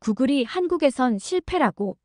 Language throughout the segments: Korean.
구글이 한국에선 실패라고.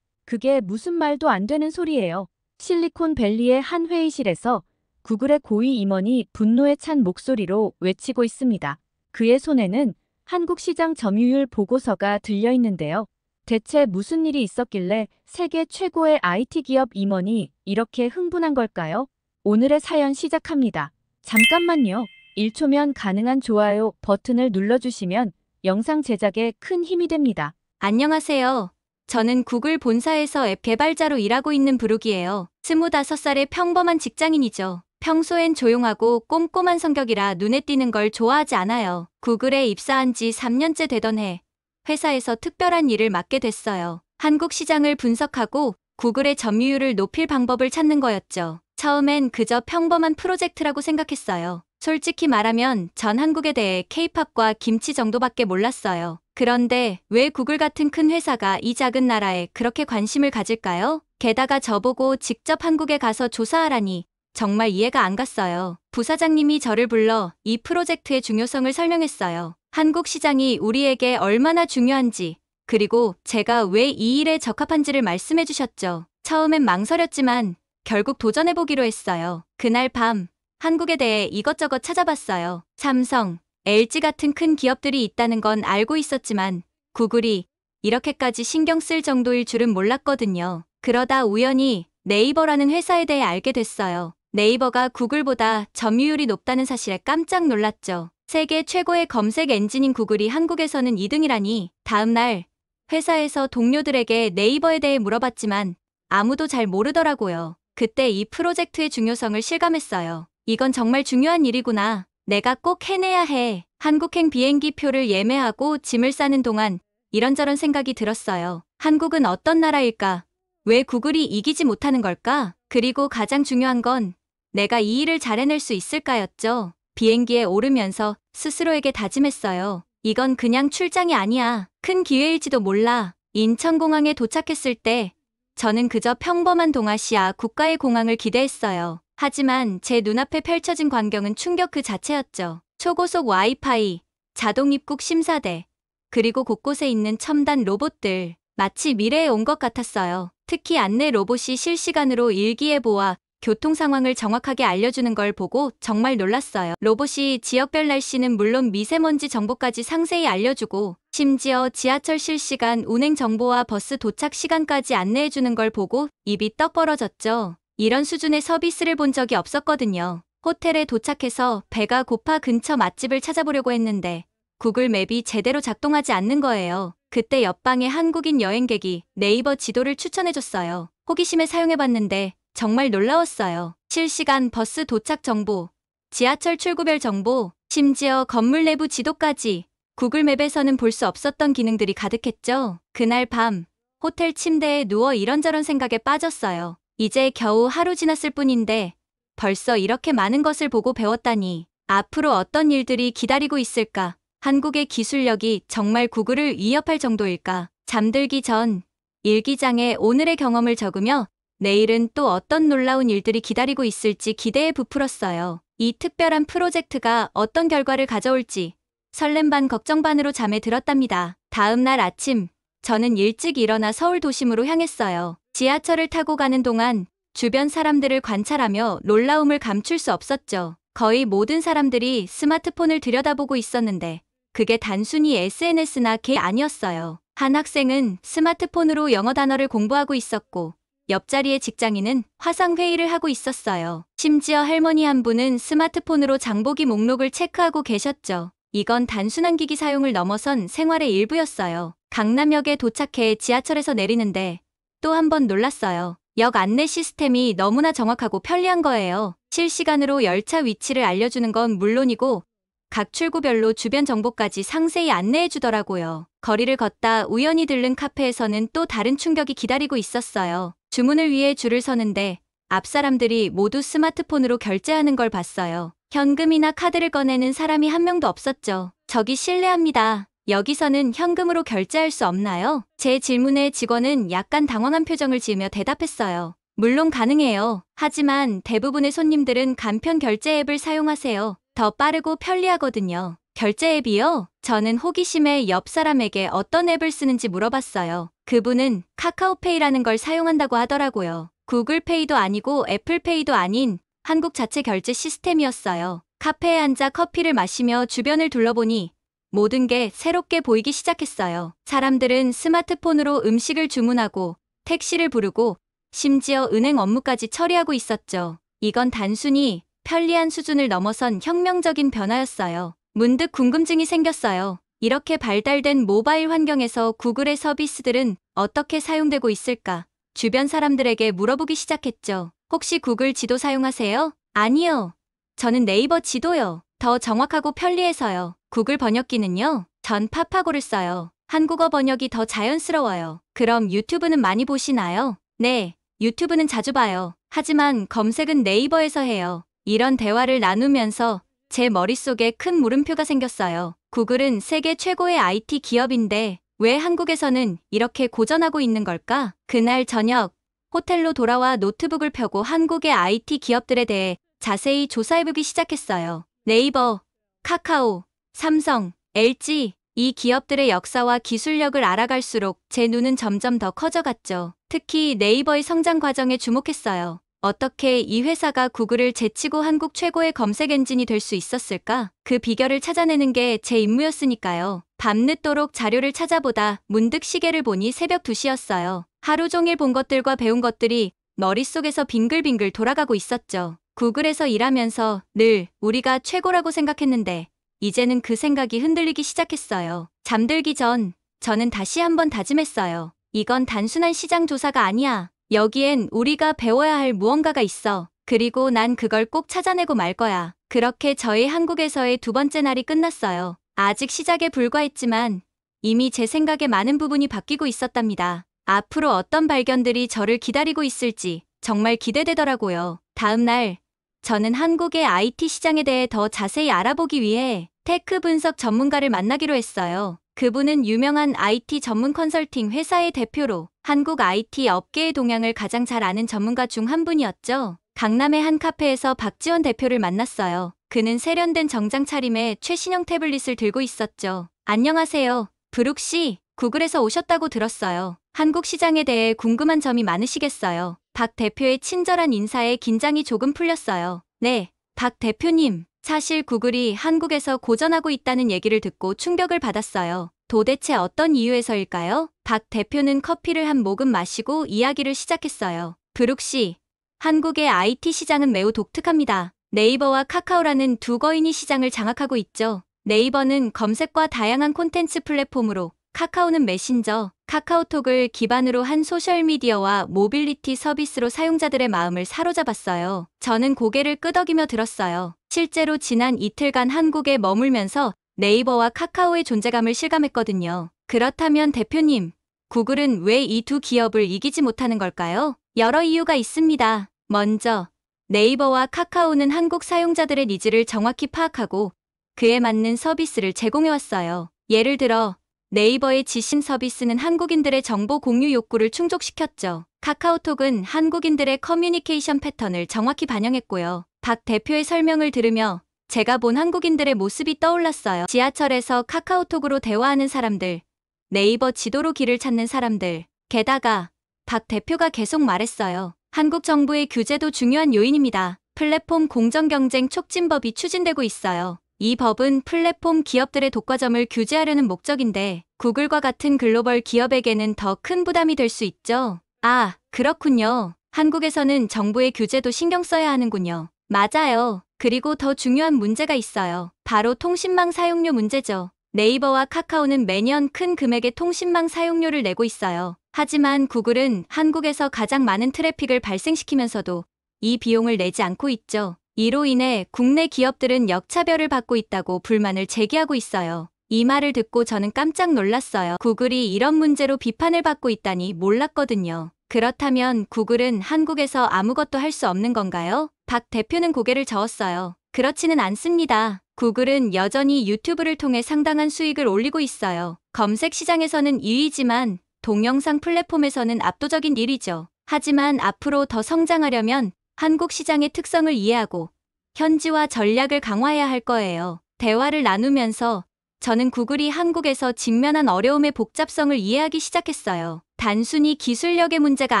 그게 무슨 말도 안 되는 소리예요. 실리콘밸리의 한 회의실에서 구글의 고위 임원이 분노에 찬 목소리로 외치고 있습니다. 그의 손에는 한국 시장 점유율 보고서가 들려 있는데요. 대체 무슨 일이 있었길래 세계 최고의 IT 기업 임원이 이렇게 흥분한 걸까요? 오늘의 사연 시작합니다. 잠깐만요. 1초면 가능한 좋아요 버튼을 눌러주시면 영상 제작에 큰 힘이 됩니다. 안녕하세요. 저는 구글 본사에서 앱 개발자로 일하고 있는 브룩이에요. 25살의 평범한 직장인이죠. 평소엔 조용하고 꼼꼼한 성격이라 눈에 띄는 걸 좋아하지 않아요. 구글에 입사한 지 3년째 되던 해, 회사에서 특별한 일을 맡게 됐어요. 한국 시장을 분석하고 구글의 점유율을 높일 방법을 찾는 거였죠. 처음엔 그저 평범한 프로젝트라고 생각했어요. 솔직히 말하면 전 한국에 대해 K-팝과 김치 정도밖에 몰랐어요. 그런데 왜 구글 같은 큰 회사가 이 작은 나라에 그렇게 관심을 가질까요? 게다가 저보고 직접 한국에 가서 조사하라니 정말 이해가 안 갔어요. 부사장님이 저를 불러 이 프로젝트의 중요성을 설명했어요. 한국 시장이 우리에게 얼마나 중요한지, 그리고 제가 왜 이 일에 적합한지를 말씀해 주셨죠. 처음엔 망설였지만 결국 도전해보기로 했어요. 그날 밤 한국에 대해 이것저것 찾아봤어요. 삼성, LG 같은 큰 기업들이 있다는 건 알고 있었지만 구글이 이렇게까지 신경 쓸 정도일 줄은 몰랐거든요. 그러다 우연히 네이버라는 회사에 대해 알게 됐어요. 네이버가 구글보다 점유율이 높다는 사실에 깜짝 놀랐죠. 세계 최고의 검색 엔진인 구글이 한국에서는 2등이라니. 다음날 회사에서 동료들에게 네이버에 대해 물어봤지만 아무도 잘 모르더라고요. 그때 이 프로젝트의 중요성을 실감했어요. 이건 정말 중요한 일이구나. 내가 꼭 해내야 해. 한국행 비행기 표를 예매하고 짐을 싸는 동안 이런저런 생각이 들었어요. 한국은 어떤 나라일까? 왜 구글이 이기지 못하는 걸까? 그리고 가장 중요한 건 내가 이 일을 잘 해낼 수 있을까였죠. 비행기에 오르면서 스스로에게 다짐했어요. 이건 그냥 출장이 아니야. 큰 기회일지도 몰라. 인천공항에 도착했을 때 저는 그저 평범한 동아시아 국가의 공항을 기대했어요. 하지만 제 눈앞에 펼쳐진 광경은 충격 그 자체였죠. 초고속 와이파이, 자동 입국 심사대, 그리고 곳곳에 있는 첨단 로봇들. 마치 미래에 온 것 같았어요. 특히 안내 로봇이 실시간으로 일기예보와 교통 상황을 정확하게 알려주는 걸 보고 정말 놀랐어요. 로봇이 지역별 날씨는 물론 미세먼지 정보까지 상세히 알려주고 심지어 지하철 실시간 운행 정보와 버스 도착 시간까지 안내해주는 걸 보고 입이 떡 벌어졌죠. 이런 수준의 서비스를 본 적이 없었거든요. 호텔에 도착해서 배가 고파 근처 맛집을 찾아보려고 했는데 구글 맵이 제대로 작동하지 않는 거예요. 그때 옆방의 한국인 여행객이 네이버 지도를 추천해줬어요. 호기심에 사용해봤는데 정말 놀라웠어요. 실시간 버스 도착 정보, 지하철 출구별 정보, 심지어 건물 내부 지도까지 구글 맵에서는 볼 수 없었던 기능들이 가득했죠. 그날 밤 호텔 침대에 누워 이런저런 생각에 빠졌어요. 이제 겨우 하루 지났을 뿐인데 벌써 이렇게 많은 것을 보고 배웠다니. 앞으로 어떤 일들이 기다리고 있을까? 한국의 기술력이 정말 구글을 위협할 정도일까? 잠들기 전 일기장에 오늘의 경험을 적으며 내일은 또 어떤 놀라운 일들이 기다리고 있을지 기대에 부풀었어요. 이 특별한 프로젝트가 어떤 결과를 가져올지 설렘 반 걱정 반으로 잠에 들었답니다. 다음 날 아침 저는 일찍 일어나 서울 도심으로 향했어요. 지하철을 타고 가는 동안 주변 사람들을 관찰하며 놀라움을 감출 수 없었죠. 거의 모든 사람들이 스마트폰을 들여다보고 있었는데 그게 단순히 SNS나 게 아니었어요. 한 학생은 스마트폰으로 영어 단어를 공부하고 있었고 옆자리의 직장인은 화상회의를 하고 있었어요. 심지어 할머니 한 분은 스마트폰으로 장보기 목록을 체크하고 계셨죠. 이건 단순한 기기 사용을 넘어선 생활의 일부였어요. 강남역에 도착해 지하철에서 내리는데 또 한 번 놀랐어요. 역 안내 시스템이 너무나 정확하고 편리한 거예요. 실시간으로 열차 위치를 알려주는 건 물론이고 각 출구별로 주변 정보까지 상세히 안내해 주더라고요. 거리를 걷다 우연히 들른 카페에서는 또 다른 충격이 기다리고 있었어요. 주문을 위해 줄을 서는데 앞 사람들이 모두 스마트폰으로 결제하는 걸 봤어요. 현금이나 카드를 꺼내는 사람이 한 명도 없었죠. 저기 실례합니다. 여기서는 현금으로 결제할 수 없나요? 제 질문에 직원은 약간 당황한 표정을 지으며 대답했어요. 물론 가능해요. 하지만 대부분의 손님들은 간편 결제 앱을 사용하세요. 더 빠르고 편리하거든요. 결제 앱이요? 저는 호기심에 옆 사람에게 어떤 앱을 쓰는지 물어봤어요. 그분은 카카오페이라는 걸 사용한다고 하더라고요. 구글페이도 아니고 애플페이도 아닌 한국 자체 결제 시스템이었어요. 카페에 앉아 커피를 마시며 주변을 둘러보니 모든 게 새롭게 보이기 시작했어요. 사람들은 스마트폰으로 음식을 주문하고 택시를 부르고 심지어 은행 업무까지 처리하고 있었죠. 이건 단순히 편리한 수준을 넘어선 혁명적인 변화였어요. 문득 궁금증이 생겼어요. 이렇게 발달된 모바일 환경에서 구글의 서비스들은 어떻게 사용되고 있을까? 주변 사람들에게 물어보기 시작했죠. 혹시 구글 지도 사용하세요? 아니요. 저는 네이버 지도요. 더 정확하고 편리해서요. 구글 번역기는요? 전 파파고를 써요. 한국어 번역이 더 자연스러워요. 그럼 유튜브는 많이 보시나요? 네, 유튜브는 자주 봐요. 하지만 검색은 네이버에서 해요. 이런 대화를 나누면서 제 머릿속에 큰 물음표가 생겼어요. 구글은 세계 최고의 IT 기업인데 왜 한국에서는 이렇게 고전하고 있는 걸까? 그날 저녁, 호텔로 돌아와 노트북을 펴고 한국의 IT 기업들에 대해 자세히 조사해보기 시작했어요. 네이버, 카카오, 삼성, LG, 이 기업들의 역사와 기술력을 알아갈수록 제 눈은 점점 더 커져갔죠. 특히 네이버의 성장 과정에 주목했어요. 어떻게 이 회사가 구글을 제치고 한국 최고의 검색 엔진이 될 수 있었을까? 그 비결을 찾아내는 게 제 임무였으니까요. 밤늦도록 자료를 찾아보다 문득 시계를 보니 새벽 2시였어요. 하루 종일 본 것들과 배운 것들이 머릿속에서 빙글빙글 돌아가고 있었죠. 구글에서 일하면서 늘 우리가 최고라고 생각했는데 이제는 그 생각이 흔들리기 시작했어요. 잠들기 전 저는 다시 한번 다짐했어요. 이건 단순한 시장 조사가 아니야. 여기엔 우리가 배워야 할 무언가가 있어. 그리고 난 그걸 꼭 찾아내고 말 거야. 그렇게 저희 한국에서의 두 번째 날이 끝났어요. 아직 시작에 불과했지만 이미 제 생각의 많은 부분이 바뀌고 있었답니다. 앞으로 어떤 발견들이 저를 기다리고 있을지 정말 기대되더라고요. 다음 날, 저는 한국의 IT 시장에 대해 더 자세히 알아보기 위해 테크 분석 전문가를 만나기로 했어요. 그분은 유명한 IT 전문 컨설팅 회사의 대표로 한국 IT 업계의 동향을 가장 잘 아는 전문가 중 한 분이었죠. 강남의 한 카페에서 박지원 대표를 만났어요. 그는 세련된 정장 차림에 최신형 태블릿을 들고 있었죠. 안녕하세요. 브룩 씨, 구글에서 오셨다고 들었어요. 한국 시장에 대해 궁금한 점이 많으시겠어요. 박 대표의 친절한 인사에 긴장이 조금 풀렸어요. 네, 박 대표님. 사실 구글이 한국에서 고전하고 있다는 얘기를 듣고 충격을 받았어요. 도대체 어떤 이유에서일까요? 박 대표는 커피를 한 모금 마시고 이야기를 시작했어요. 브룩 씨, 한국의 IT 시장은 매우 독특합니다. 네이버와 카카오라는 두 거인이 시장을 장악하고 있죠. 네이버는 검색과 다양한 콘텐츠 플랫폼으로, 카카오는 메신저, 카카오톡을 기반으로 한 소셜미디어와 모빌리티 서비스로 사용자들의 마음을 사로잡았어요. 저는 고개를 끄덕이며 들었어요. 실제로 지난 이틀간 한국에 머물면서 네이버와 카카오의 존재감을 실감했거든요. 그렇다면 대표님, 구글은 왜 이 두 기업을 이기지 못하는 걸까요? 여러 이유가 있습니다. 먼저, 네이버와 카카오는 한국 사용자들의 니즈를 정확히 파악하고 그에 맞는 서비스를 제공해왔어요. 예를 들어, 네이버의 지신 서비스는 한국인들의 정보 공유 욕구를 충족시켰죠. 카카오톡은 한국인들의 커뮤니케이션 패턴을 정확히 반영했고요. 박 대표의 설명을 들으며 제가 본 한국인들의 모습이 떠올랐어요. 지하철에서 카카오톡으로 대화하는 사람들, 네이버 지도로 길을 찾는 사람들. 게다가 박 대표가 계속 말했어요. 한국 정부의 규제도 중요한 요인입니다. 플랫폼 공정경쟁 촉진법이 추진되고 있어요. 이 법은 플랫폼 기업들의 독과점을 규제하려는 목적인데 구글과 같은 글로벌 기업에게는 더 큰 부담이 될 수 있죠. 아, 그렇군요. 한국에서는 정부의 규제도 신경 써야 하는군요. 맞아요. 그리고 더 중요한 문제가 있어요. 바로 통신망 사용료 문제죠. 네이버와 카카오는 매년 큰 금액의 통신망 사용료를 내고 있어요. 하지만 구글은 한국에서 가장 많은 트래픽을 발생시키면서도 이 비용을 내지 않고 있죠. 이로 인해 국내 기업들은 역차별을 받고 있다고 불만을 제기하고 있어요. 이 말을 듣고 저는 깜짝 놀랐어요. 구글이 이런 문제로 비판을 받고 있다니 몰랐거든요. 그렇다면 구글은 한국에서 아무것도 할 수 없는 건가요? 박 대표는 고개를 저었어요. 그렇지는 않습니다. 구글은 여전히 유튜브를 통해 상당한 수익을 올리고 있어요. 검색 시장에서는 2위지만 동영상 플랫폼에서는 압도적인 1위죠. 하지만 앞으로 더 성장하려면 한국 시장의 특성을 이해하고 현지화 전략을 강화해야 할 거예요. 대화를 나누면서 저는 구글이 한국에서 직면한 어려움의 복잡성을 이해하기 시작했어요. 단순히 기술력의 문제가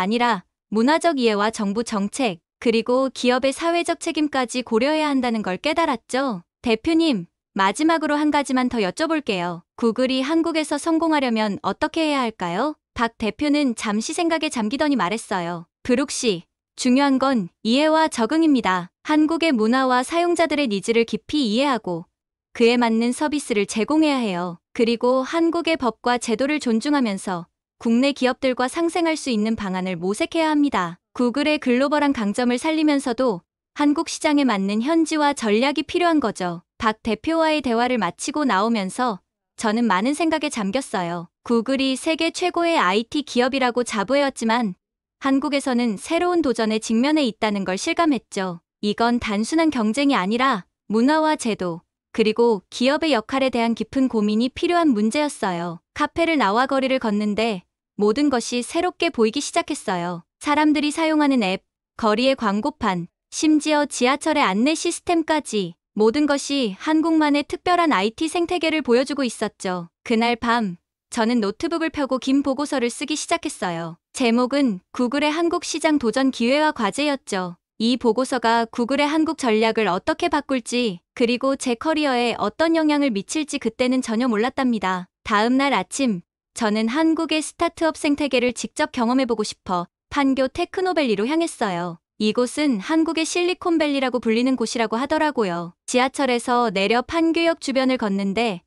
아니라 문화적 이해와 정부 정책, 그리고 기업의 사회적 책임까지 고려해야 한다는 걸 깨달았죠. 대표님, 마지막으로 한 가지만 더 여쭤볼게요. 구글이 한국에서 성공하려면 어떻게 해야 할까요? 박 대표는 잠시 생각에 잠기더니 말했어요. 브룩 씨, 중요한 건 이해와 적응입니다. 한국의 문화와 사용자들의 니즈를 깊이 이해하고 그에 맞는 서비스를 제공해야 해요. 그리고 한국의 법과 제도를 존중하면서 국내 기업들과 상생할 수 있는 방안을 모색해야 합니다. 구글의 글로벌한 강점을 살리면서도 한국 시장에 맞는 현지화 전략이 필요한 거죠. 박 대표와의 대화를 마치고 나오면서 저는 많은 생각에 잠겼어요. 구글이 세계 최고의 IT 기업이라고 자부해왔지만 한국에서는 새로운 도전에 직면해 있다는 걸 실감했죠. 이건 단순한 경쟁이 아니라 문화와 제도, 그리고 기업의 역할에 대한 깊은 고민이 필요한 문제였어요. 카페를 나와 거리를 걷는데 모든 것이 새롭게 보이기 시작했어요. 사람들이 사용하는 앱, 거리의 광고판, 심지어 지하철의 안내 시스템까지 모든 것이 한국만의 특별한 IT 생태계를 보여주고 있었죠. 그날 밤, 저는 노트북을 펴고 긴 보고서를 쓰기 시작했어요. 제목은 구글의 한국 시장 도전 기회와 과제였죠. 이 보고서가 구글의 한국 전략을 어떻게 바꿀지, 그리고 제 커리어에 어떤 영향을 미칠지 그때는 전혀 몰랐답니다. 다음 날 아침, 저는 한국의 스타트업 생태계를 직접 경험해보고 싶어 판교 테크노밸리로 향했어요. 이곳은 한국의 실리콘밸리라고 불리는 곳이라고 하더라고요. 지하철에서 내려 판교역 주변을 걷는데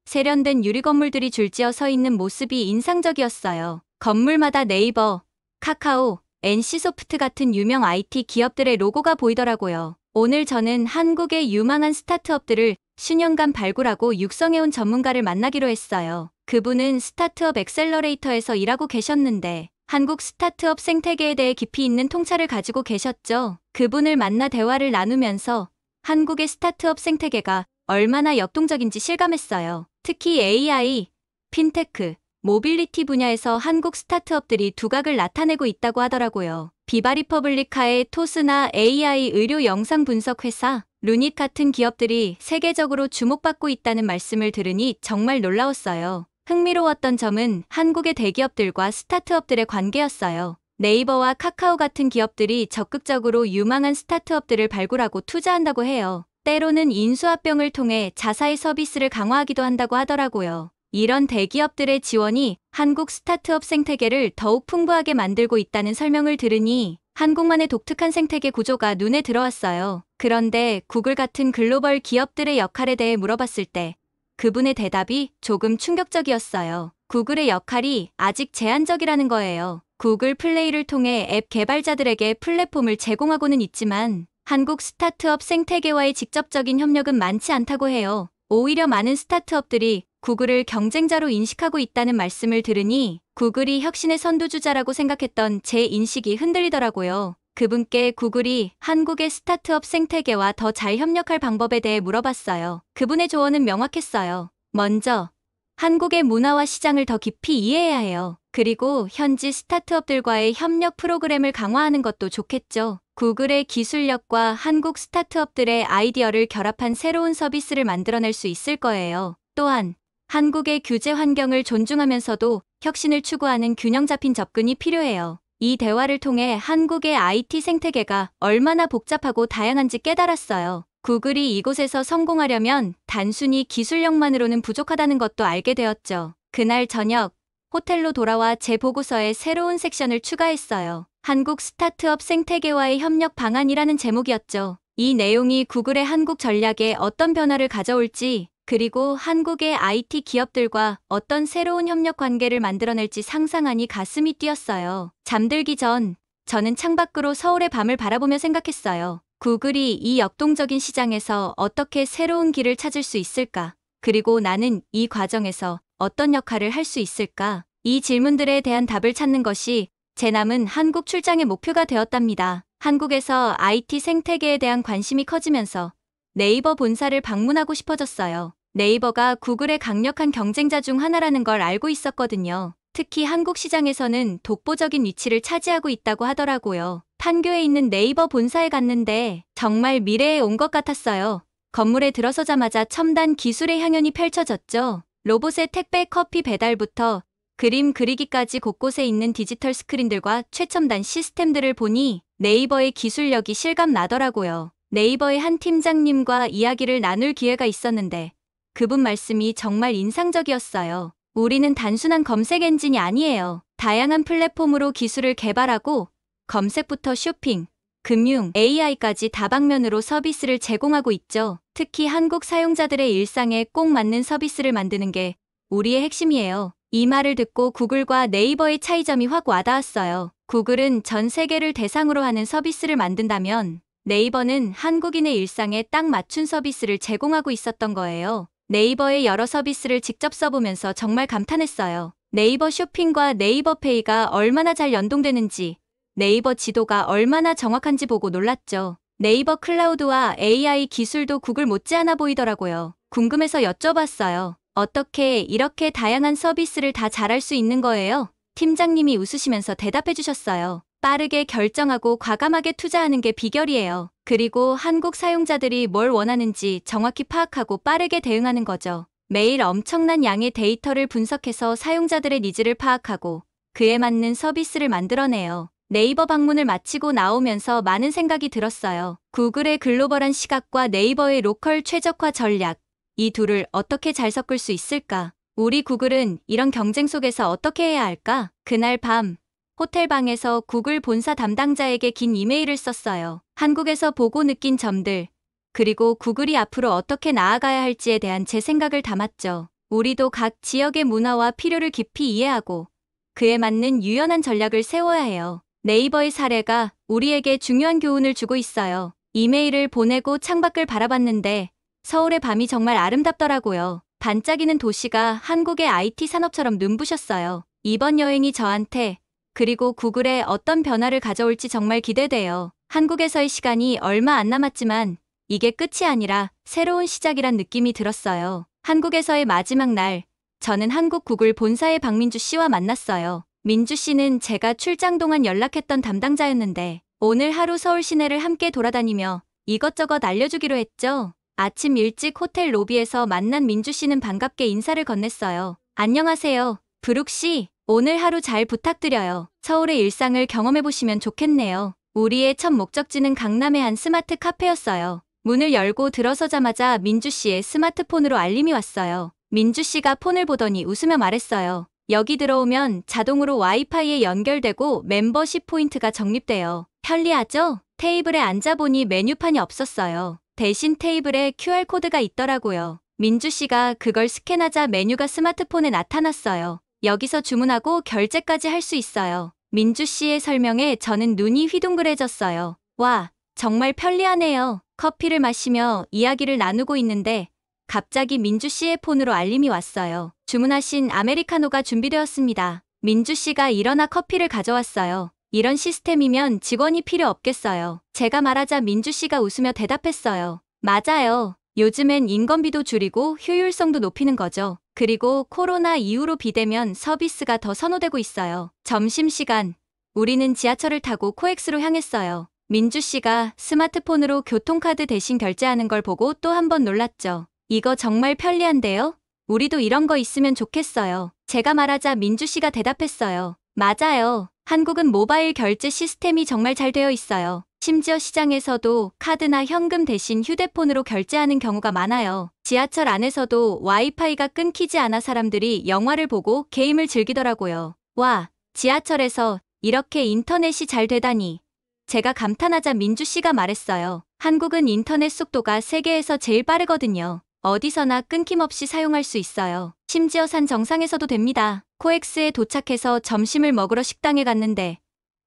세련된 유리 건물들이 줄지어 서 있는 모습이 인상적이었어요. 건물마다 네이버, 카카오, NC소프트 같은 유명 IT 기업들의 로고가 보이더라고요. 오늘 저는 한국의 유망한 스타트업들을 수년간 발굴하고 육성해온 전문가를 만나기로 했어요. 그분은 스타트업 엑셀러레이터에서 일하고 계셨는데 한국 스타트업 생태계에 대해 깊이 있는 통찰을 가지고 계셨죠. 그분을 만나 대화를 나누면서 한국의 스타트업 생태계가 얼마나 역동적인지 실감했어요. 특히 AI, 핀테크, 모빌리티 분야에서 한국 스타트업들이 두각을 나타내고 있다고 하더라고요. 비바리퍼블리카의 토스나 AI 의료 영상 분석 회사, 루닛 같은 기업들이 세계적으로 주목받고 있다는 말씀을 들으니 정말 놀라웠어요. 흥미로웠던 점은 한국의 대기업들과 스타트업들의 관계였어요. 네이버와 카카오 같은 기업들이 적극적으로 유망한 스타트업들을 발굴하고 투자한다고 해요. 때로는 인수합병을 통해 자사의 서비스를 강화하기도 한다고 하더라고요. 이런 대기업들의 지원이 한국 스타트업 생태계를 더욱 풍부하게 만들고 있다는 설명을 들으니 한국만의 독특한 생태계 구조가 눈에 들어왔어요. 그런데 구글 같은 글로벌 기업들의 역할에 대해 물어봤을 때 그분의 대답이 조금 충격적이었어요. 구글의 역할이 아직 제한적이라는 거예요. 구글 플레이를 통해 앱 개발자들에게 플랫폼을 제공하고는 있지만 한국 스타트업 생태계와의 직접적인 협력은 많지 않다고 해요. 오히려 많은 스타트업들이 구글을 경쟁자로 인식하고 있다는 말씀을 들으니 구글이 혁신의 선두주자라고 생각했던 제 인식이 흔들리더라고요. 그분께 구글이 한국의 스타트업 생태계와 더 잘 협력할 방법에 대해 물어봤어요. 그분의 조언은 명확했어요. 먼저, 한국의 문화와 시장을 더 깊이 이해해야 해요. 그리고 현지 스타트업들과의 협력 프로그램을 강화하는 것도 좋겠죠. 구글의 기술력과 한국 스타트업들의 아이디어를 결합한 새로운 서비스를 만들어낼 수 있을 거예요. 또한, 한국의 규제 환경을 존중하면서도 혁신을 추구하는 균형 잡힌 접근이 필요해요. 이 대화를 통해 한국의 IT 생태계가 얼마나 복잡하고 다양한지 깨달았어요. 구글이 이곳에서 성공하려면 단순히 기술력만으로는 부족하다는 것도 알게 되었죠. 그날 저녁, 호텔로 돌아와 제 보고서에 새로운 섹션을 추가했어요. 한국 스타트업 생태계와의 협력 방안이라는 제목이었죠. 이 내용이 구글의 한국 전략에 어떤 변화를 가져올지, 그리고 한국의 IT 기업들과 어떤 새로운 협력 관계를 만들어낼지 상상하니 가슴이 뛰었어요. 잠들기 전, 저는 창밖으로 서울의 밤을 바라보며 생각했어요. 구글이 이 역동적인 시장에서 어떻게 새로운 길을 찾을 수 있을까? 그리고 나는 이 과정에서 어떤 역할을 할 수 있을까? 이 질문들에 대한 답을 찾는 것이 제 남은 한국 출장의 목표가 되었답니다. 한국에서 IT 생태계에 대한 관심이 커지면서 네이버 본사를 방문하고 싶어졌어요. 네이버가 구글의 강력한 경쟁자 중 하나라는 걸 알고 있었거든요. 특히 한국 시장에서는 독보적인 위치를 차지하고 있다고 하더라고요. 판교에 있는 네이버 본사에 갔는데 정말 미래에 온 것 같았어요. 건물에 들어서자마자 첨단 기술의 향연이 펼쳐졌죠. 로봇의 택배 커피 배달부터 그림 그리기까지 곳곳에 있는 디지털 스크린들과 최첨단 시스템들을 보니 네이버의 기술력이 실감 나더라고요. 네이버의 한 팀장님과 이야기를 나눌 기회가 있었는데 그분 말씀이 정말 인상적이었어요. 우리는 단순한 검색 엔진이 아니에요. 다양한 플랫폼으로 기술을 개발하고 검색부터 쇼핑, 금융, AI까지 다방면으로 서비스를 제공하고 있죠. 특히 한국 사용자들의 일상에 꼭 맞는 서비스를 만드는 게 우리의 핵심이에요. 이 말을 듣고 구글과 네이버의 차이점이 확 와닿았어요. 구글은 전 세계를 대상으로 하는 서비스를 만든다면 네이버는 한국인의 일상에 딱 맞춘 서비스를 제공하고 있었던 거예요. 네이버의 여러 서비스를 직접 써보면서 정말 감탄했어요. 네이버 쇼핑과 네이버 페이가 얼마나 잘 연동되는지, 네이버 지도가 얼마나 정확한지 보고 놀랐죠. 네이버 클라우드와 AI 기술도 구글 못지않아 보이더라고요. 궁금해서 여쭤봤어요. 어떻게 이렇게 다양한 서비스를 다 잘할 수 있는 거예요? 팀장님이 웃으시면서 대답해 주셨어요. 빠르게 결정하고 과감하게 투자하는 게 비결이에요. 그리고 한국 사용자들이 뭘 원하는지 정확히 파악하고 빠르게 대응하는 거죠. 매일 엄청난 양의 데이터를 분석해서 사용자들의 니즈를 파악하고 그에 맞는 서비스를 만들어내요. 네이버 방문을 마치고 나오면서 많은 생각이 들었어요. 구글의 글로벌한 시각과 네이버의 로컬 최적화 전략. 이 둘을 어떻게 잘 섞을 수 있을까? 우리 구글은 이런 경쟁 속에서 어떻게 해야 할까? 그날 밤, 호텔 방에서 구글 본사 담당자에게 긴 이메일을 썼어요. 한국에서 보고 느낀 점들, 그리고 구글이 앞으로 어떻게 나아가야 할지에 대한 제 생각을 담았죠. 우리도 각 지역의 문화와 필요를 깊이 이해하고 그에 맞는 유연한 전략을 세워야 해요. 네이버의 사례가 우리에게 중요한 교훈을 주고 있어요. 이메일을 보내고 창밖을 바라봤는데 서울의 밤이 정말 아름답더라고요. 반짝이는 도시가 한국의 IT 산업처럼 눈부셨어요. 이번 여행이 저한테 그리고 구글에 어떤 변화를 가져올지 정말 기대돼요. 한국에서의 시간이 얼마 안 남았지만 이게 끝이 아니라 새로운 시작이란 느낌이 들었어요. 한국에서의 마지막 날, 저는 한국 구글 본사의 박민주 씨와 만났어요. 민주 씨는 제가 출장 동안 연락했던 담당자였는데 오늘 하루 서울 시내를 함께 돌아다니며 이것저것 알려주기로 했죠. 아침 일찍 호텔 로비에서 만난 민주 씨는 반갑게 인사를 건넸어요. 안녕하세요, 브룩 씨. 오늘 하루 잘 부탁드려요. 서울의 일상을 경험해보시면 좋겠네요. 우리의 첫 목적지는 강남의 한 스마트 카페였어요. 문을 열고 들어서자마자 민주 씨의 스마트폰으로 알림이 왔어요. 민주 씨가 폰을 보더니 웃으며 말했어요. 여기 들어오면 자동으로 와이파이에 연결되고 멤버십 포인트가 적립돼요. 편리하죠? 테이블에 앉아보니 메뉴판이 없었어요. 대신 테이블에 QR코드가 있더라고요. 민주 씨가 그걸 스캔하자 메뉴가 스마트폰에 나타났어요. 여기서 주문하고 결제까지 할 수 있어요. 민주 씨의 설명에 저는 눈이 휘둥그레졌어요. 와, 정말 편리하네요. 커피를 마시며 이야기를 나누고 있는데 갑자기 민주 씨의 폰으로 알림이 왔어요. 주문하신 아메리카노가 준비되었습니다. 민주 씨가 일어나 커피를 가져왔어요. 이런 시스템이면 직원이 필요 없겠어요. 제가 말하자 민주 씨가 웃으며 대답했어요. 맞아요. 요즘엔 인건비도 줄이고 효율성도 높이는 거죠. 그리고 코로나 이후로 비대면 서비스가 더 선호되고 있어요. 점심시간, 우리는 지하철을 타고 코엑스로 향했어요. 민주 씨가 스마트폰으로 교통카드 대신 결제하는 걸 보고 또 한 번 놀랐죠. 이거 정말 편리한데요? 우리도 이런 거 있으면 좋겠어요. 제가 말하자 민주 씨가 대답했어요. 맞아요. 한국은 모바일 결제 시스템이 정말 잘 되어 있어요. 심지어 시장에서도 카드나 현금 대신 휴대폰으로 결제하는 경우가 많아요. 지하철 안에서도 와이파이가 끊기지 않아 사람들이 영화를 보고 게임을 즐기더라고요. 와, 지하철에서 이렇게 인터넷이 잘 되다니. 제가 감탄하자 민주 씨가 말했어요. 한국은 인터넷 속도가 세계에서 제일 빠르거든요. 어디서나 끊김없이 사용할 수 있어요. 심지어 산 정상에서도 됩니다. 코엑스에 도착해서 점심을 먹으러 식당에 갔는데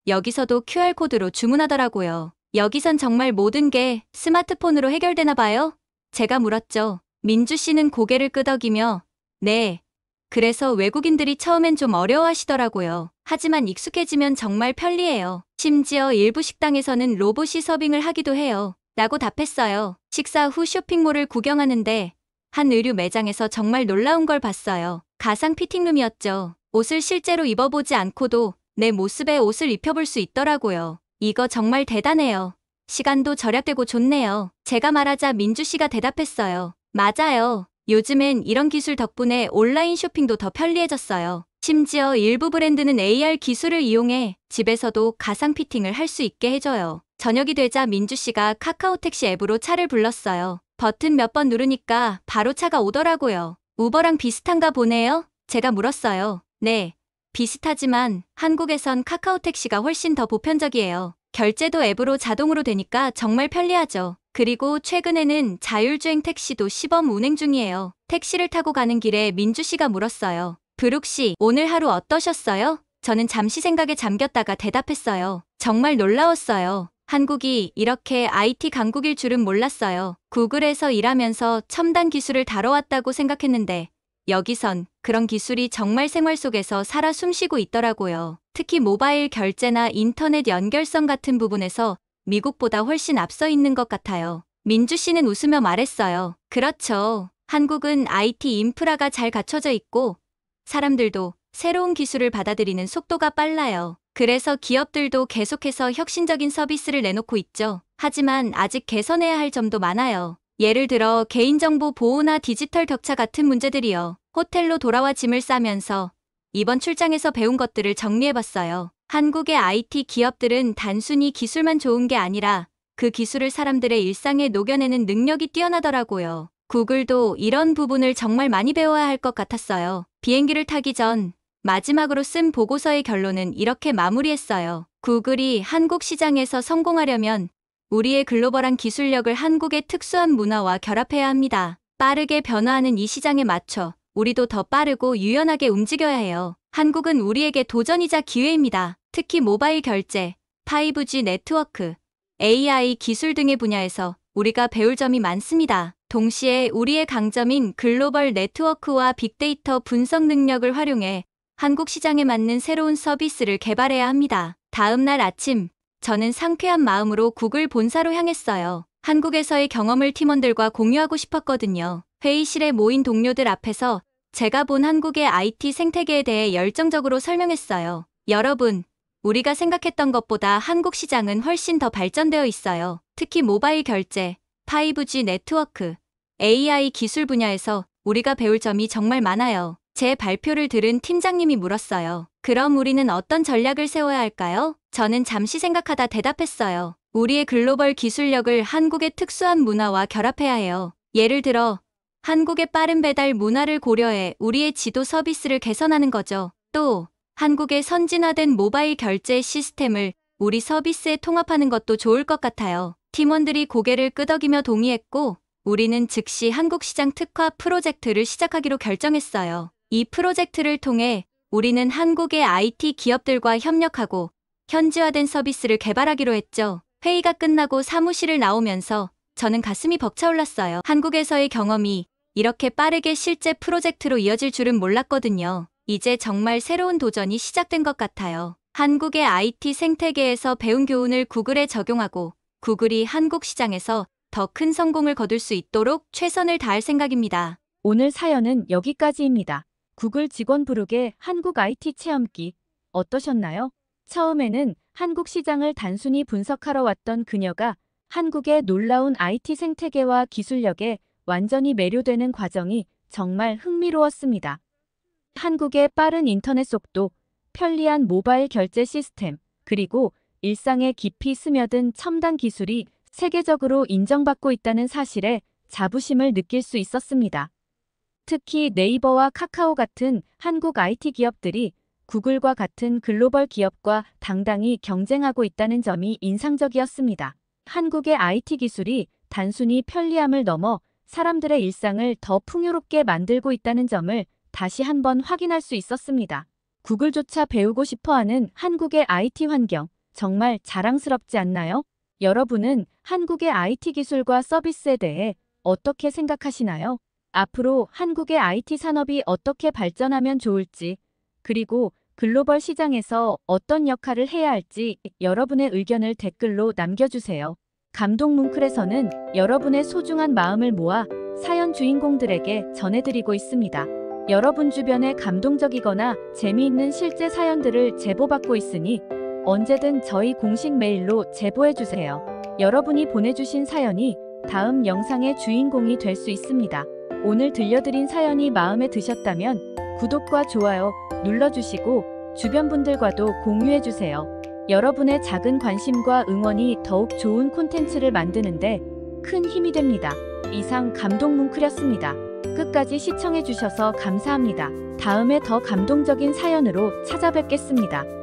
여기서도 QR코드로 주문하더라고요. 여기선 정말 모든 게 스마트폰으로 해결되나 봐요? 제가 물었죠. 민주 씨는 고개를 끄덕이며 네. 그래서 외국인들이 처음엔 좀 어려워하시더라고요. 하지만 익숙해지면 정말 편리해요. 심지어 일부 식당에서는 로봇이 서빙을 하기도 해요. 라고 답했어요. 식사 후 쇼핑몰을 구경하는데 한 의류 매장에서 정말 놀라운 걸 봤어요. 가상 피팅룸이었죠. 옷을 실제로 입어보지 않고도 내 모습에 옷을 입혀볼 수 있더라고요. 이거 정말 대단해요. 시간도 절약되고 좋네요. 제가 말하자 민주 씨가 대답했어요. 맞아요. 요즘엔 이런 기술 덕분에 온라인 쇼핑도 더 편리해졌어요. 심지어 일부 브랜드는 AR 기술을 이용해 집에서도 가상 피팅을 할 수 있게 해줘요. 저녁이 되자 민주 씨가 카카오 택시 앱으로 차를 불렀어요. 버튼 몇 번 누르니까 바로 차가 오더라고요. 우버랑 비슷한가 보네요? 제가 물었어요. 네, 비슷하지만 한국에선 카카오 택시가 훨씬 더 보편적이에요. 결제도 앱으로 자동으로 되니까 정말 편리하죠. 그리고 최근에는 자율주행 택시도 시범 운행 중이에요. 택시를 타고 가는 길에 민주 씨가 물었어요. 브룩 씨, 오늘 하루 어떠셨어요? 저는 잠시 생각에 잠겼다가 대답했어요. 정말 놀라웠어요. 한국이 이렇게 IT 강국일 줄은 몰랐어요. 구글에서 일하면서 첨단 기술을 다뤄왔다고 생각했는데 여기선 그런 기술이 정말 생활 속에서 살아 숨쉬고 있더라고요. 특히 모바일 결제나 인터넷 연결성 같은 부분에서 미국보다 훨씬 앞서 있는 것 같아요. 민주 씨는 웃으며 말했어요. 그렇죠. 한국은 IT 인프라가 잘 갖춰져 있고 사람들도 새로운 기술을 받아들이는 속도가 빨라요. 그래서 기업들도 계속해서 혁신적인 서비스를 내놓고 있죠. 하지만 아직 개선해야 할 점도 많아요. 예를 들어 개인정보 보호나 디지털 격차 같은 문제들이요. 호텔로 돌아와 짐을 싸면서 이번 출장에서 배운 것들을 정리해봤어요. 한국의 IT 기업들은 단순히 기술만 좋은 게 아니라 그 기술을 사람들의 일상에 녹여내는 능력이 뛰어나더라고요. 구글도 이런 부분을 정말 많이 배워야 할 것 같았어요. 비행기를 타기 전 마지막으로 쓴 보고서의 결론은 이렇게 마무리했어요. 구글이 한국 시장에서 성공하려면 우리의 글로벌한 기술력을 한국의 특수한 문화와 결합해야 합니다. 빠르게 변화하는 이 시장에 맞춰 우리도 더 빠르고 유연하게 움직여야 해요. 한국은 우리에게 도전이자 기회입니다. 특히 모바일 결제, 5G 네트워크, AI 기술 등의 분야에서 우리가 배울 점이 많습니다. 동시에 우리의 강점인 글로벌 네트워크와 빅데이터 분석 능력을 활용해 한국 시장에 맞는 새로운 서비스를 개발해야 합니다. 다음 날 아침, 저는 상쾌한 마음으로 구글 본사로 향했어요. 한국에서의 경험을 팀원들과 공유하고 싶었거든요. 회의실에 모인 동료들 앞에서 제가 본 한국의 IT 생태계에 대해 열정적으로 설명했어요. 여러분, 우리가 생각했던 것보다 한국 시장은 훨씬 더 발전되어 있어요. 특히 모바일 결제, 5G 네트워크, AI 기술 분야에서 우리가 배울 점이 정말 많아요. 제 발표를 들은 팀장님이 물었어요. 그럼 우리는 어떤 전략을 세워야 할까요? 저는 잠시 생각하다 대답했어요. 우리의 글로벌 기술력을 한국의 특수한 문화와 결합해야 해요. 예를 들어, 한국의 빠른 배달 문화를 고려해 우리의 지도 서비스를 개선하는 거죠. 또, 한국의 선진화된 모바일 결제 시스템을 우리 서비스에 통합하는 것도 좋을 것 같아요. 팀원들이 고개를 끄덕이며 동의했고, 우리는 즉시 한국 시장 특화 프로젝트를 시작하기로 결정했어요. 이 프로젝트를 통해 우리는 한국의 IT 기업들과 협력하고 현지화된 서비스를 개발하기로 했죠. 회의가 끝나고 사무실을 나오면서 저는 가슴이 벅차올랐어요. 한국에서의 경험이 이렇게 빠르게 실제 프로젝트로 이어질 줄은 몰랐거든요. 이제 정말 새로운 도전이 시작된 것 같아요. 한국의 IT 생태계에서 배운 교훈을 구글에 적용하고 구글이 한국 시장에서 더 큰 성공을 거둘 수 있도록 최선을 다할 생각입니다. 오늘 사연은 여기까지입니다. 구글 직원 부르게 한국 IT 체험기 어떠셨나요? 처음에는 한국 시장을 단순히 분석하러 왔던 그녀가 한국의 놀라운 IT 생태계와 기술력에 완전히 매료되는 과정이 정말 흥미로웠습니다. 한국의 빠른 인터넷 속도, 편리한 모바일 결제 시스템, 그리고 일상에 깊이 스며든 첨단 기술이 세계적으로 인정받고 있다는 사실에 자부심을 느낄 수 있었습니다. 특히 네이버와 카카오 같은 한국 IT 기업들이 구글과 같은 글로벌 기업과 당당히 경쟁하고 있다는 점이 인상적이었습니다. 한국의 IT 기술이 단순히 편리함을 넘어 사람들의 일상을 더 풍요롭게 만들고 있다는 점을 다시 한번 확인할 수 있었습니다. 구글조차 배우고 싶어하는 한국의 IT 환경, 정말 자랑스럽지 않나요? 여러분은 한국의 IT 기술과 서비스에 대해 어떻게 생각하시나요? 앞으로 한국의 IT 산업이 어떻게 발전하면 좋을지, 그리고 글로벌 시장에서 어떤 역할을 해야 할지 여러분의 의견을 댓글로 남겨주세요. 감동 뭉클에서는 여러분의 소중한 마음을 모아 사연 주인공들에게 전해드리고 있습니다. 여러분 주변에 감동적이거나 재미있는 실제 사연들을 제보받고 있으니 언제든 저희 공식 메일로 제보해주세요. 여러분이 보내주신 사연이 다음 영상의 주인공이 될 수 있습니다. 오늘 들려드린 사연이 마음에 드셨다면 구독과 좋아요 눌러주시고 주변 분들과도 공유해주세요. 여러분의 작은 관심과 응원이 더욱 좋은 콘텐츠를 만드는데 큰 힘이 됩니다. 이상 감동 뭉클이었습니다. 끝까지 시청해주셔서 감사합니다. 다음에 더 감동적인 사연으로 찾아뵙겠습니다.